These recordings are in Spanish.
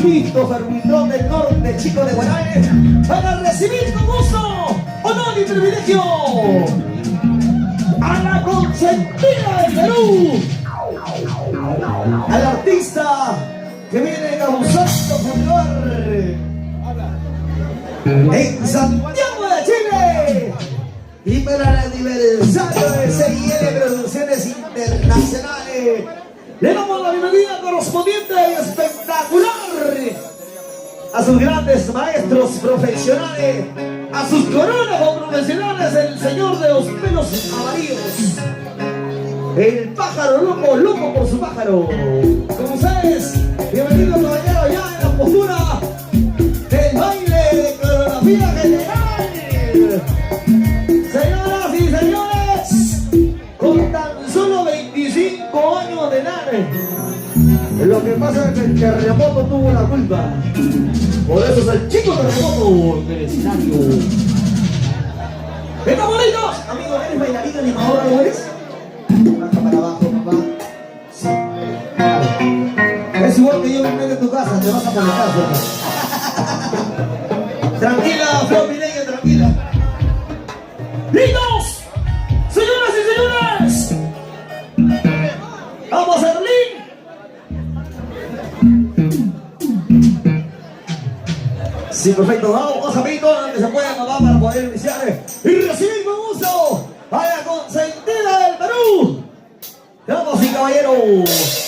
Cristo Fermintón del Norte, chico de Guaranes, para recibir con gusto, honor y privilegio a la consentida del Perú, al artista que viene causando furor en Santiago de Chile y para el aniversario de CIL Producciones Internacionales. Le damos la bienvenida correspondiente y espectacular a sus grandes maestros profesionales, a sus coreógrafos profesionales, el señor de los pelos amarillos, el pájaro loco, loco por su pájaro. Como ustedes, bienvenido caballero ya en la postura del baile de coreografía general. Señoras y señores, con tan solo 25 años de edad, lo que pasa es que el terremoto tuvo la culpa. Por eso es el chico terremoto del escenario. ¡Está bonito! Amigo, ¿eres bailarín animador o eres? Baja para abajo, papá. Sí. Es igual que yo me meto en tu casa, te vas a conectar, tranquila, Flor Mireya, tranquila. ¡Listos! ¡Señoras y señores! ¡Vamos, Erlín! Sí, perfecto. Vamos, amiguitos, donde se puedan mamar para poder iniciar y recibir con gusto a la consentida del Perú. Damas y caballeros.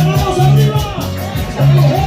¡Vamos arriba!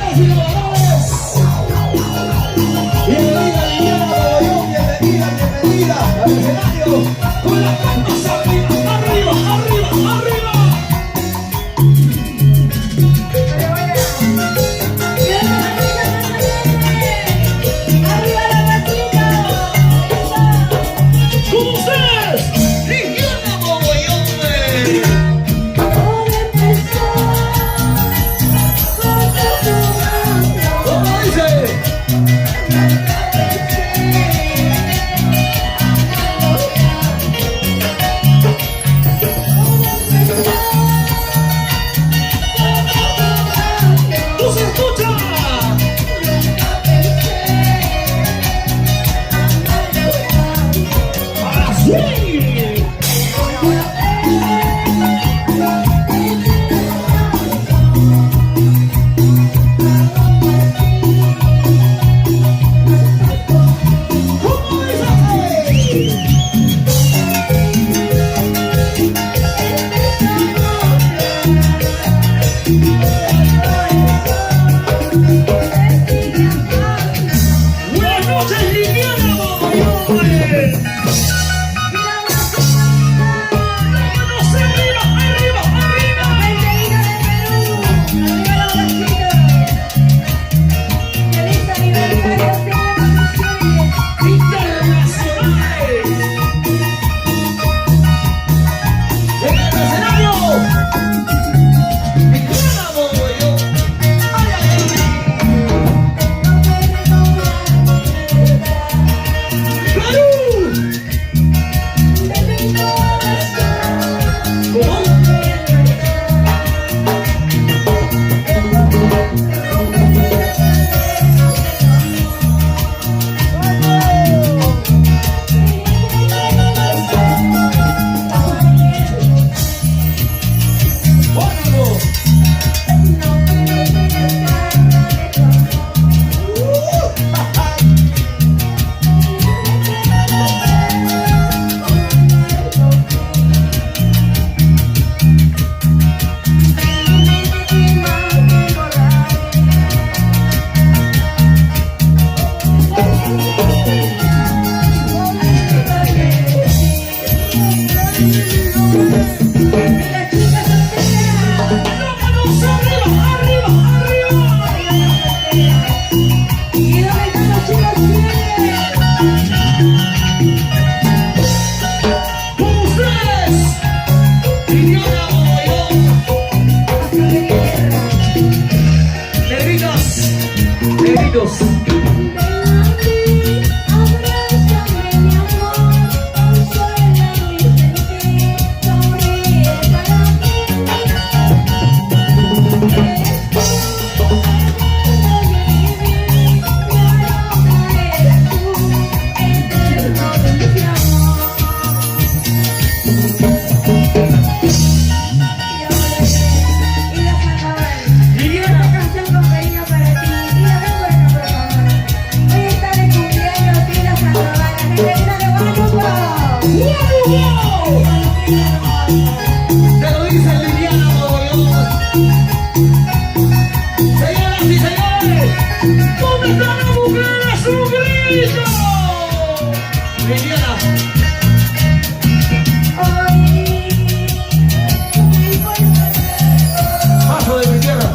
algo. Se lo dice Liliana Mogollón. Señoras y señores, ¿dónde están las mujeres? ¡Su grito! Liliana. Paso de Liliana.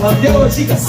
Santiago de Chicas.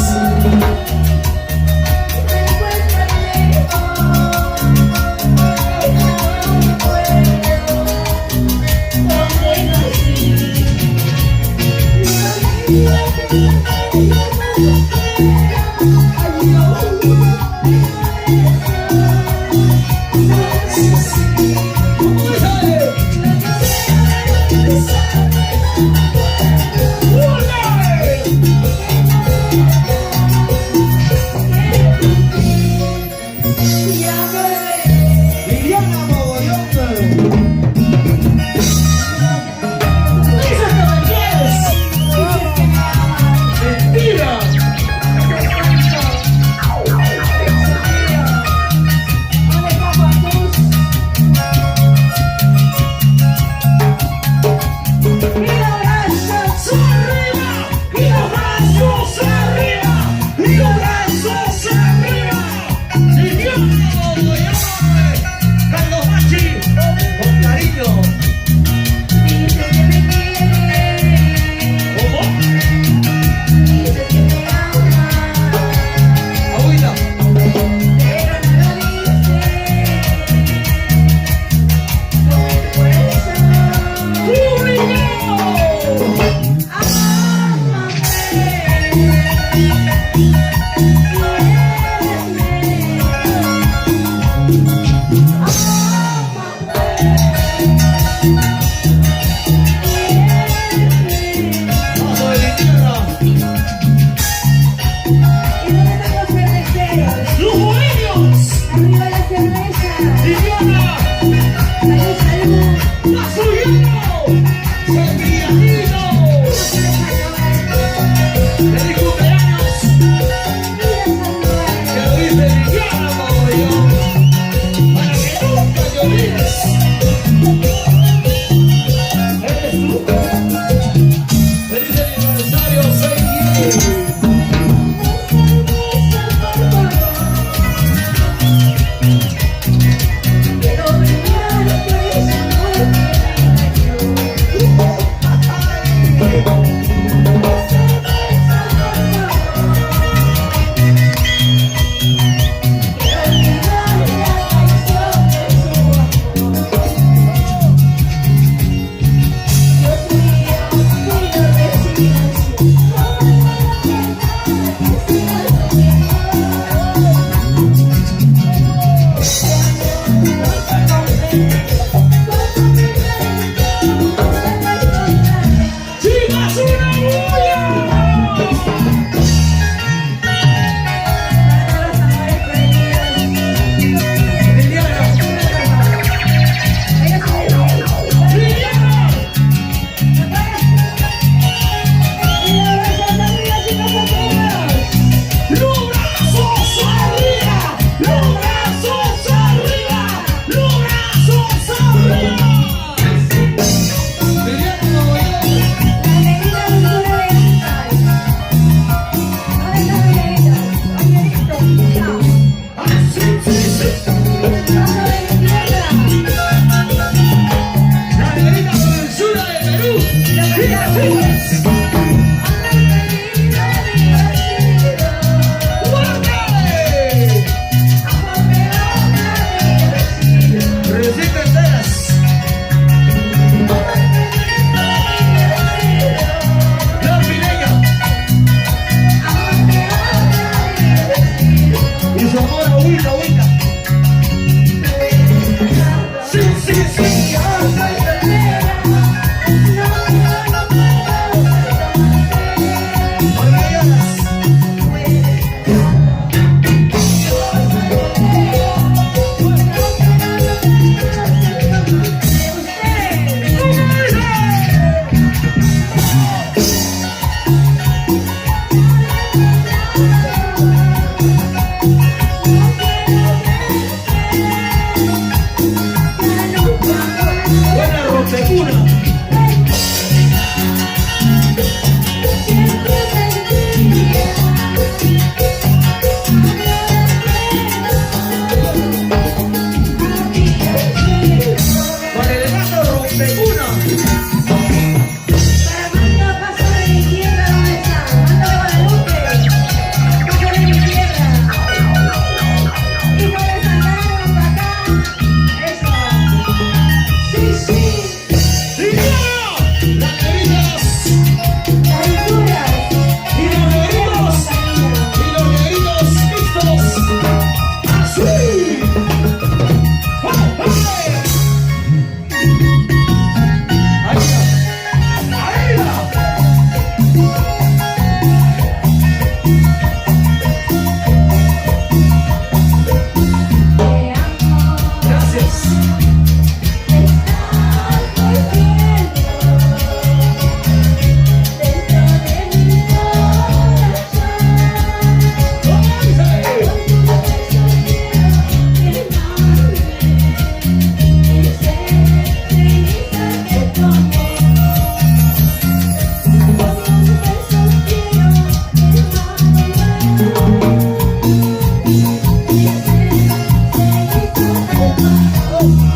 Oh.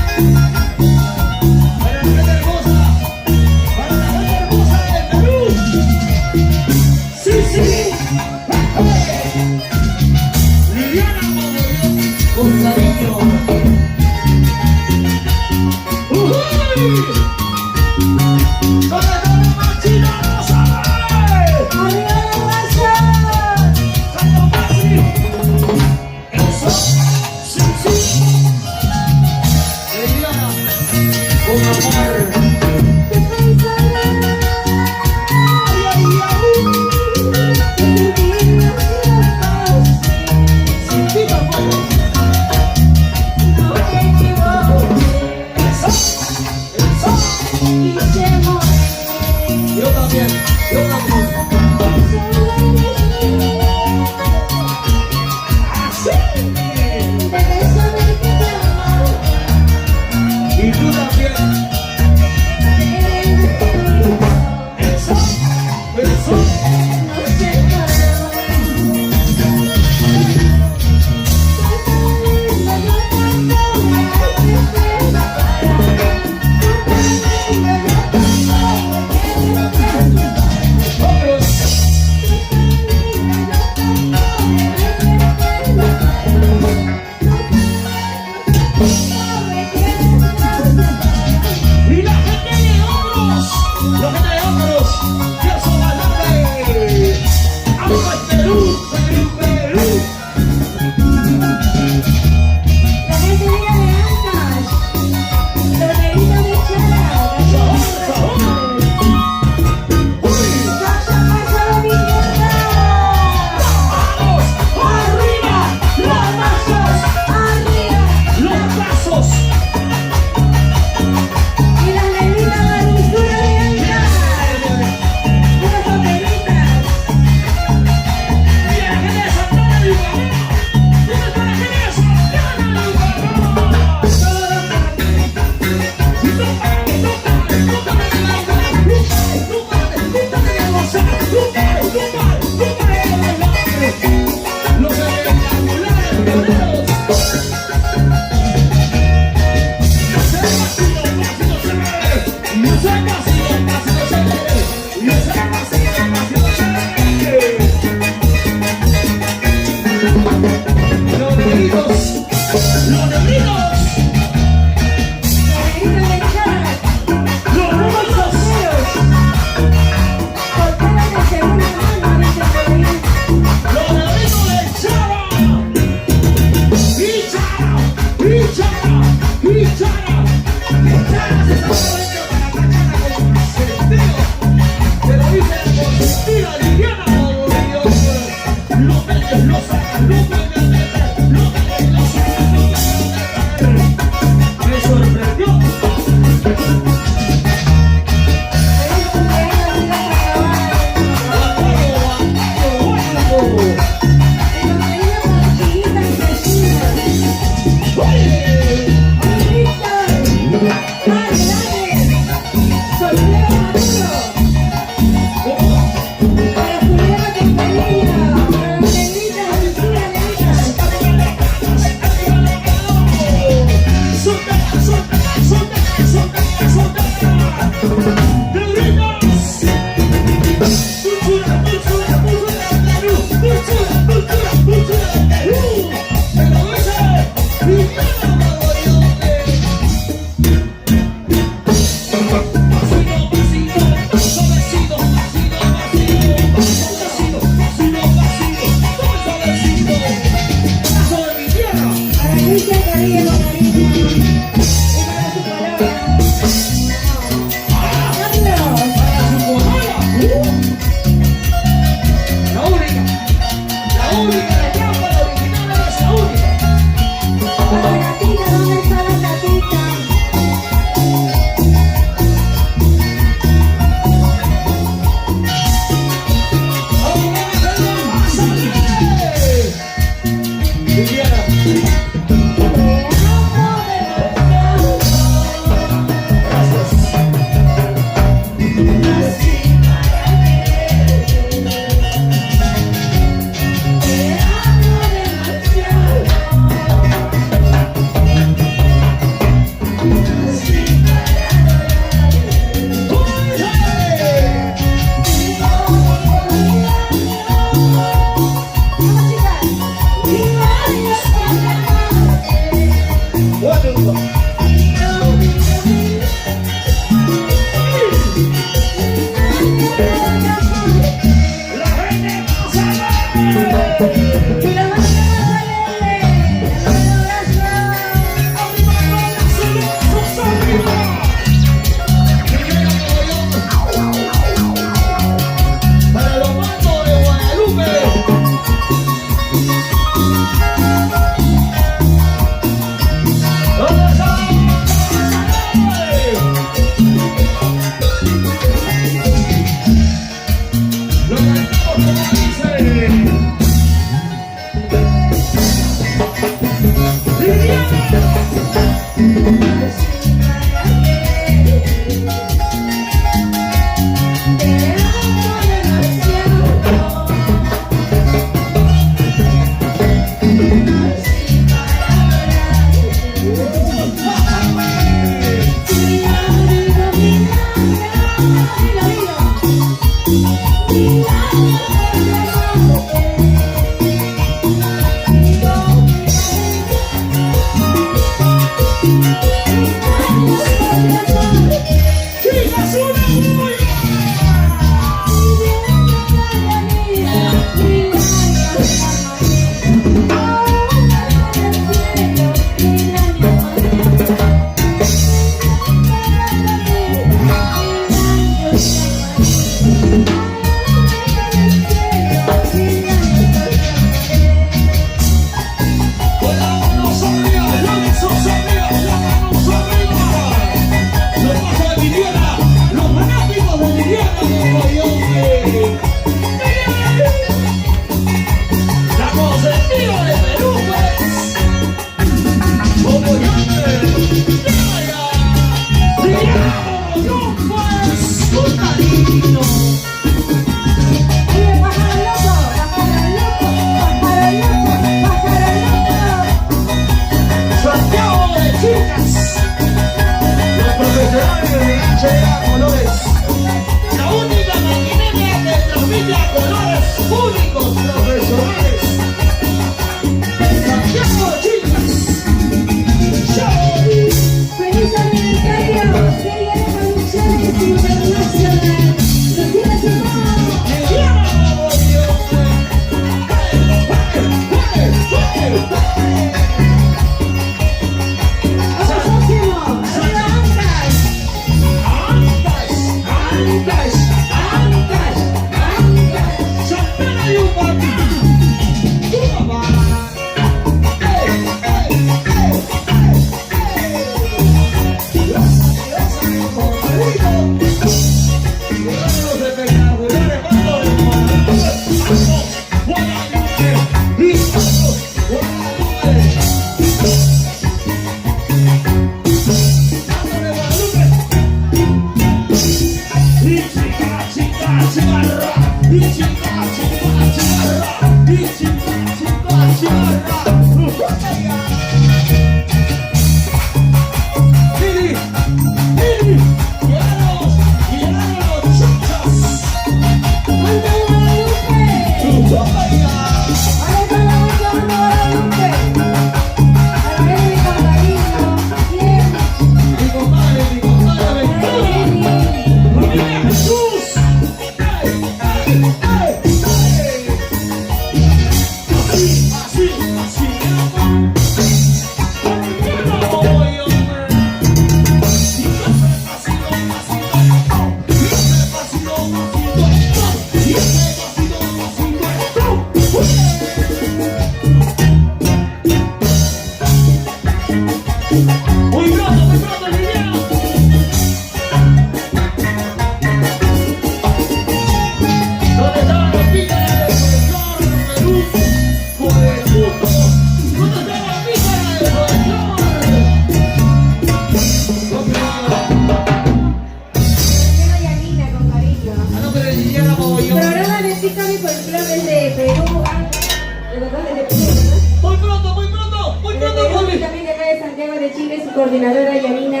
Coordinadora Yanina,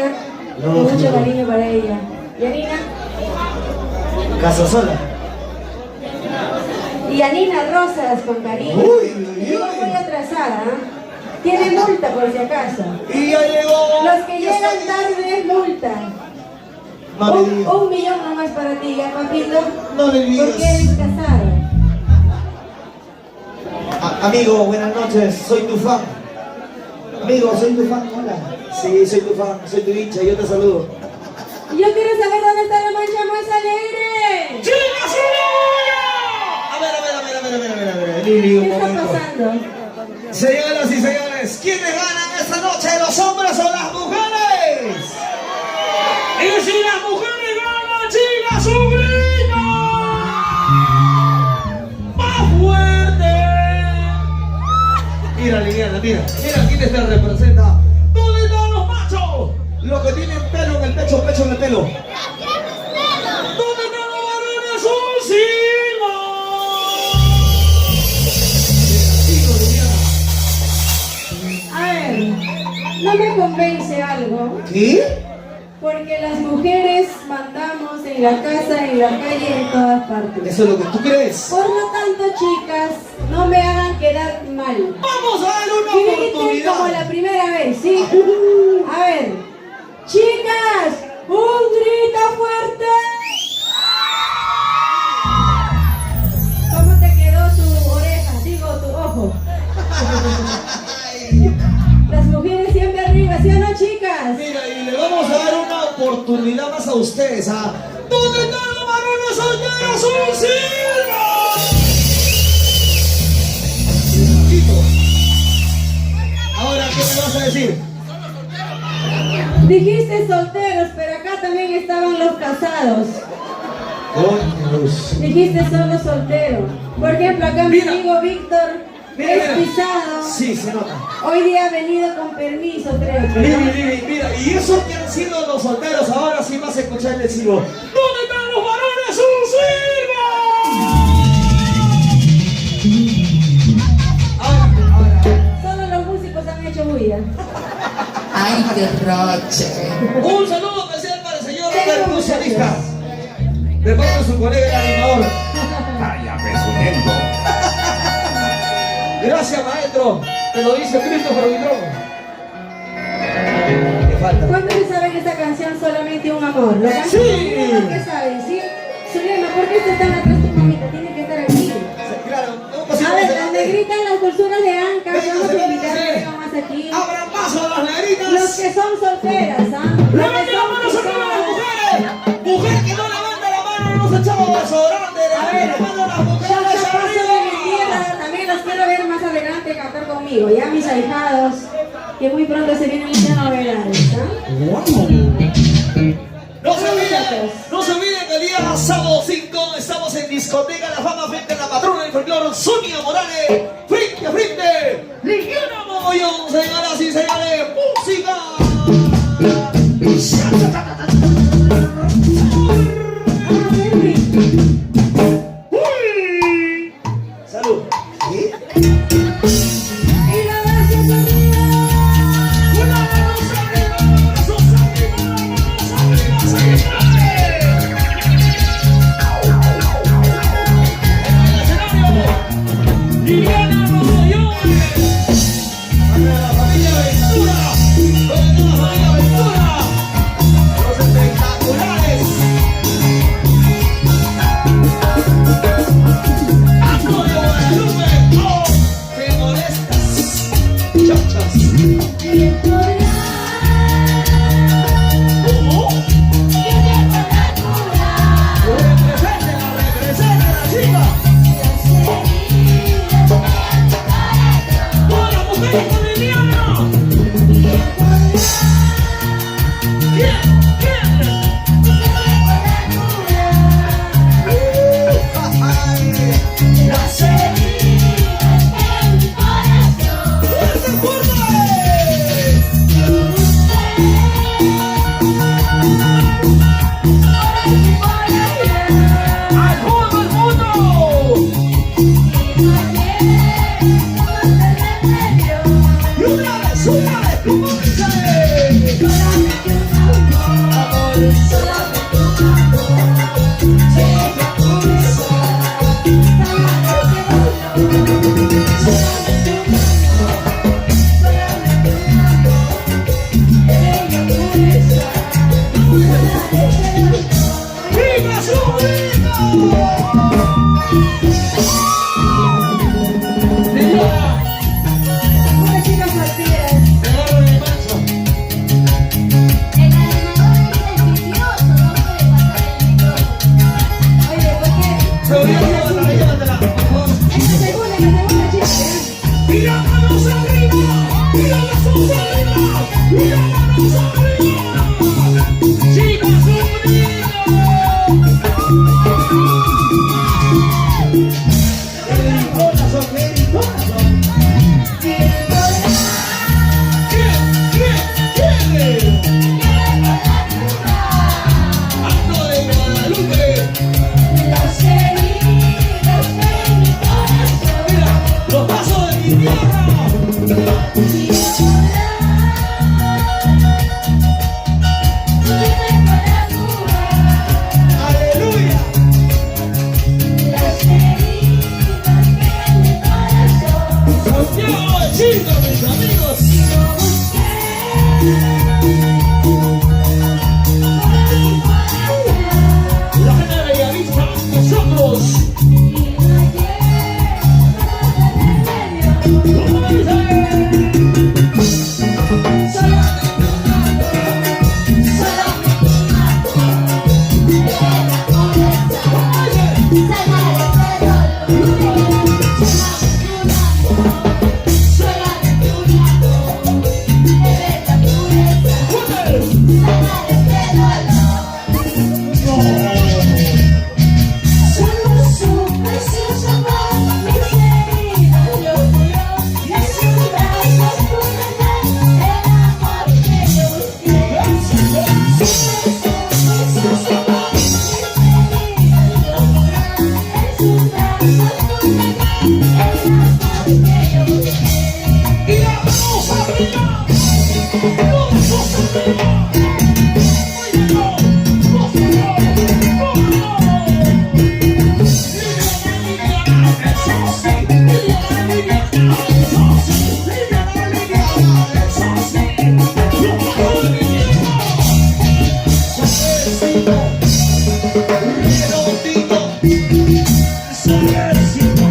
con mucho cariño para ella. Yanina. Casasola. Y Yanina Rosas, con cariño. Llegó muy atrasada, ¿eh? Tiene multa por si acaso. Y ya llegó. Los que llegan tarde, multa. Un millón nomás para ti, ¿ya, papito? No le digas. Porque eres casado. Amigo, buenas noches, soy tu fan. Amigo, soy tu fan, hola. Sí, soy tu fan, soy tu hincha, yo te saludo. Yo quiero saber dónde está la mancha más alegre. ¡Chicas, a ver, Lili, un ¿Qué está momento. pasando? Señoras y señores, ¿quiénes ganan esta noche? ¿Los hombres o las mujeres? Y si las mujeres ganan, chicas, su grito más fuerte. Mira, Liliana, mira quién te representa. ¿Dónde están los machos? Los que tienen pelo en el pecho, pecho en el pelo. ¿Dónde están los varones? ¡Un Liliana. A ver, no me convence algo. ¿Qué? Porque las mujeres mandamos en la casa, en la calle, en todas partes. ¿Eso es lo que tú crees? Por lo tanto, chicas, no me hagan quedar mal. Vamos a dar una Griten oportunidad. como la primera vez, ¿sí? A ver, chicas, un grito fuerte. ¿Cómo te quedó tu oreja? Digo, tu ojo. Las mujeres siempre arriba, ¿sí o no, chicas? Mira, y le vamos a dar una oportunidad más a ustedes, ¿ah? ¿Dónde están los varones solteros? ¡Un silbo! Ahora, ¿qué me vas a decir? Dijiste solteros, pero acá también estaban los casados. Dijiste solo soltero. Por ejemplo, acá mi Mira. amigo Víctor es pisado. Sí, se nota. Hoy día ha venido con permiso, creo que. Lili, mira, y esos que han sido los solteros, ahora sí vas a escuchar el silbo. ¿Dónde están los varones? ¡Un silbo! Ahora. Solo los músicos han hecho bulla. ¡Ay, qué roche! Un saludo especial para el señor percusionista. De parte de su colega el animador. Vaya pesunento. Gracias, maestro. Te lo dice Christopher Vidrón. ¿Qué falta? ¿Cuántos le saben esa canción Solamente un amor? ¿Lo cantan? Sí. ¿Por qué saben? ¿Sí? Zulema, ¿por qué está tan atrás tu mamita? Tiene que estar aquí. Claro, un pasito A ver, las negritas, las dulzuras de Anca, vamos a invitar a que vengan más aquí. Abran paso a las negritas. Los que son solteras, ¿ah? Los que ¡Levanten la son mano sobre las casadas. mujeres! Mujer que no levanta la mano, no nos echamos desodorante. A ver, Levanten la mano a las ya mujeres paso de mi arriba. tierra, también las quiero ver más adelante cantar conmigo. Ya mis ahijados, que muy pronto se vienen muchas novedades, No se olviden que el día sábado 5 estamos en Discoteca La Fama frente a la patrona del folclore Sonia Morales. Frente a frente, Liliana Mogollón, señoras y señores, música. Uy. Salud. ¿Sí? Y la gracias arriba. Una manos arriba, brazos arriba, manos arriba, señores. En el escenario, Liliana Mogollón. Con la familia Ventura. Con la familia Ventura. Los espectaculares. Ando de Guadalupe. Oh, te molestas. Chachas. ¿Cómo? Representa la chica. Todas las mujeres con Liliana. Las heridas en mi corazón. ¡Fuerte, fuerte! ¡Al fondo, al fondo! Y una vez, ¿cómo dice? ¡Viva su vida! Liliana, Una chica soltera. te agarro en el macho. El animador es envidioso, no puede pasar el micrófono. Oye, ¿por qué? Llévatela, llévatela, por favor. Esta segunda chica, ¿ya? ¡Y las manos arriba! ¡Y las manos arriba! ¡Y las manos arriba! ¡Chicas, un grito! ¡Qué gritonas son, qué gritonas son! ¿Quién? ¡Ando de Guadalupe! ¡Mira, los pasos de mi tierra! ¡Aleluya! Santiago de Chile, mis amigos. La gente de Bellavista, nosotros. ¿Cómo dice? Redondito, ese éxito.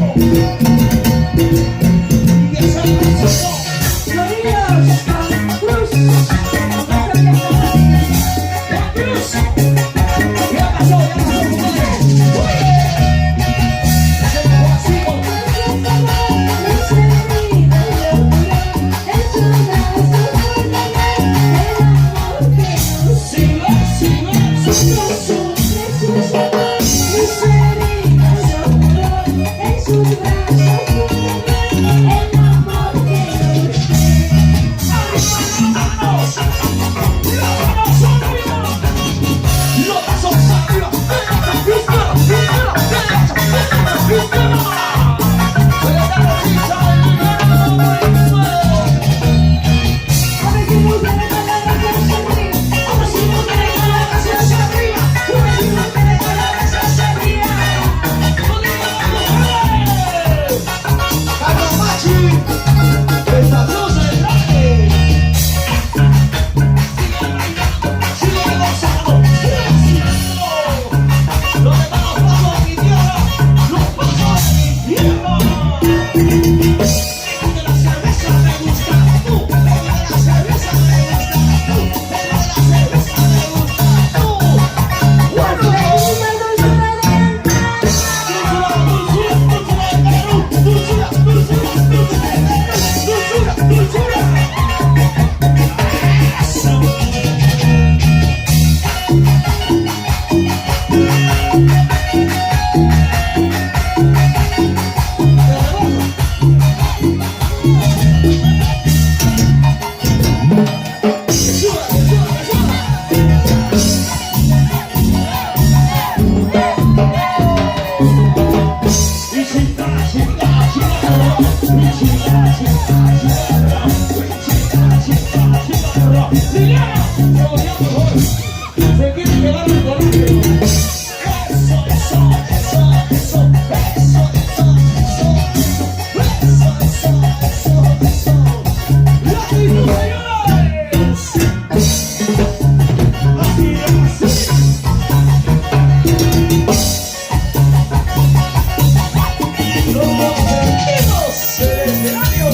por favor. Se quiere llevar el colegio. Eso, eso, eso, eso, eso, eso, eso, eso, eso, eso. ¡Latinos, señores! Así, así. Los consentidos del escenario.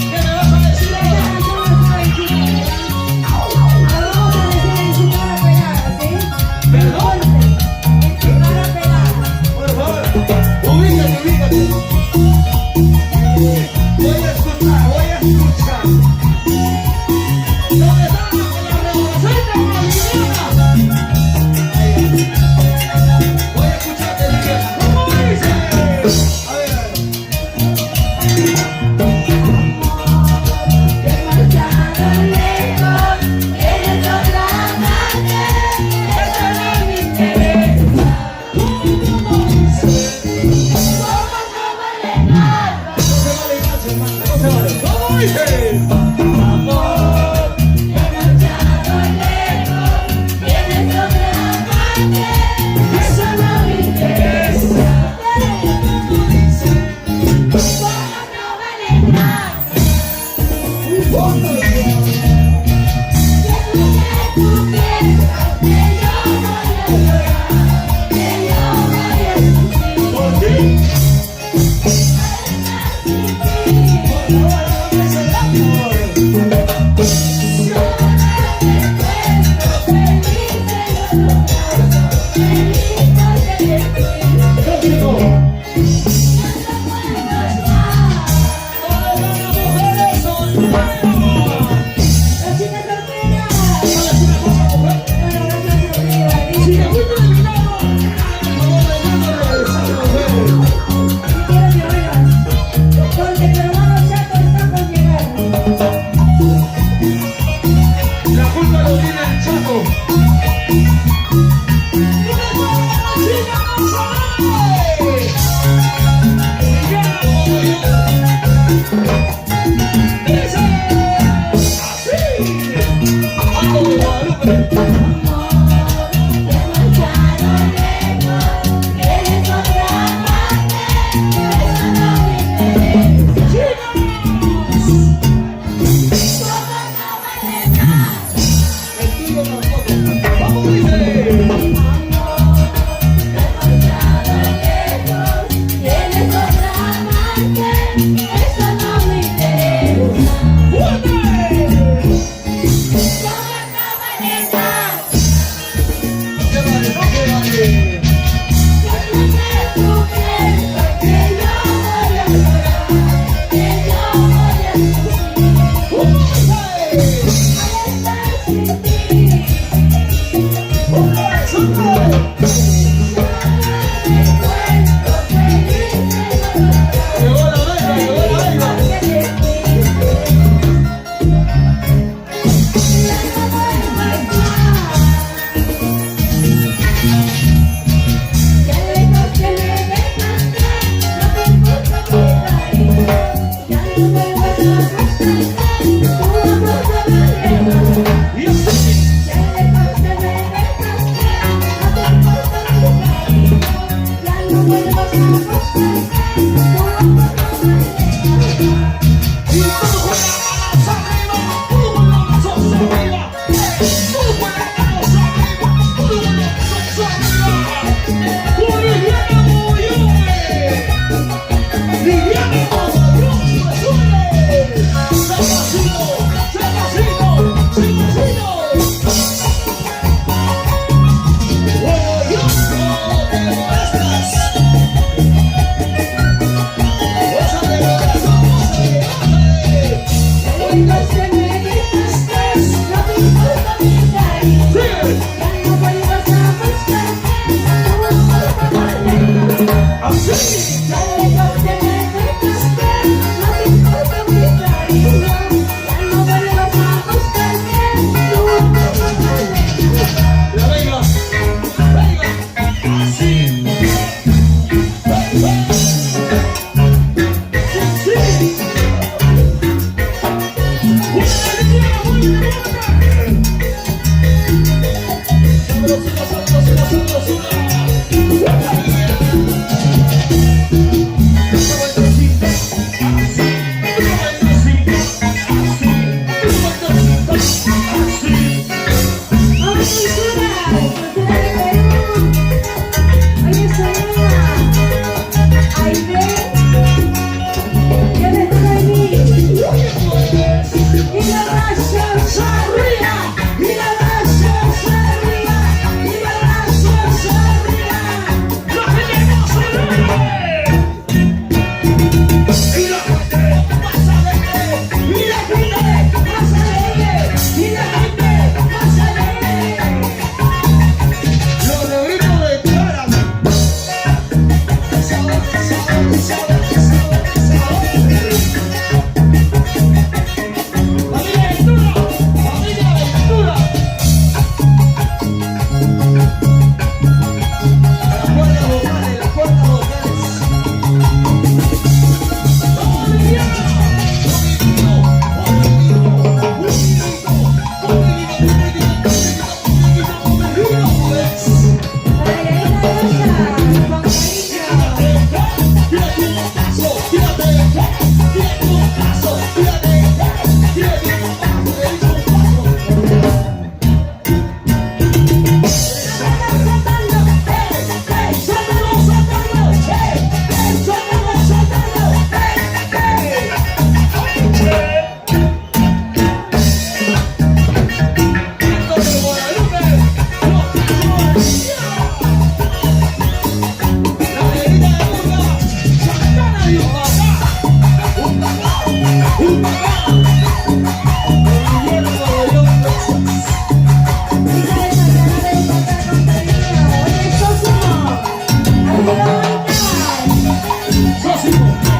¿Qué me vas a decir ahora? ¿Perdón? Por favor, ubícate, ubícate. Voy a escuchar, voy a escuchar. ¿Dónde está la revolución boliviana? Voy a escucharte, Liliana. ¿Cómo dice? A ver. No se vale. ¿Cómo dice? Amor, eso no me interesa. ¿Por qué? La culpa lo tiene el Chaco. Oye, Sósimo, amigo,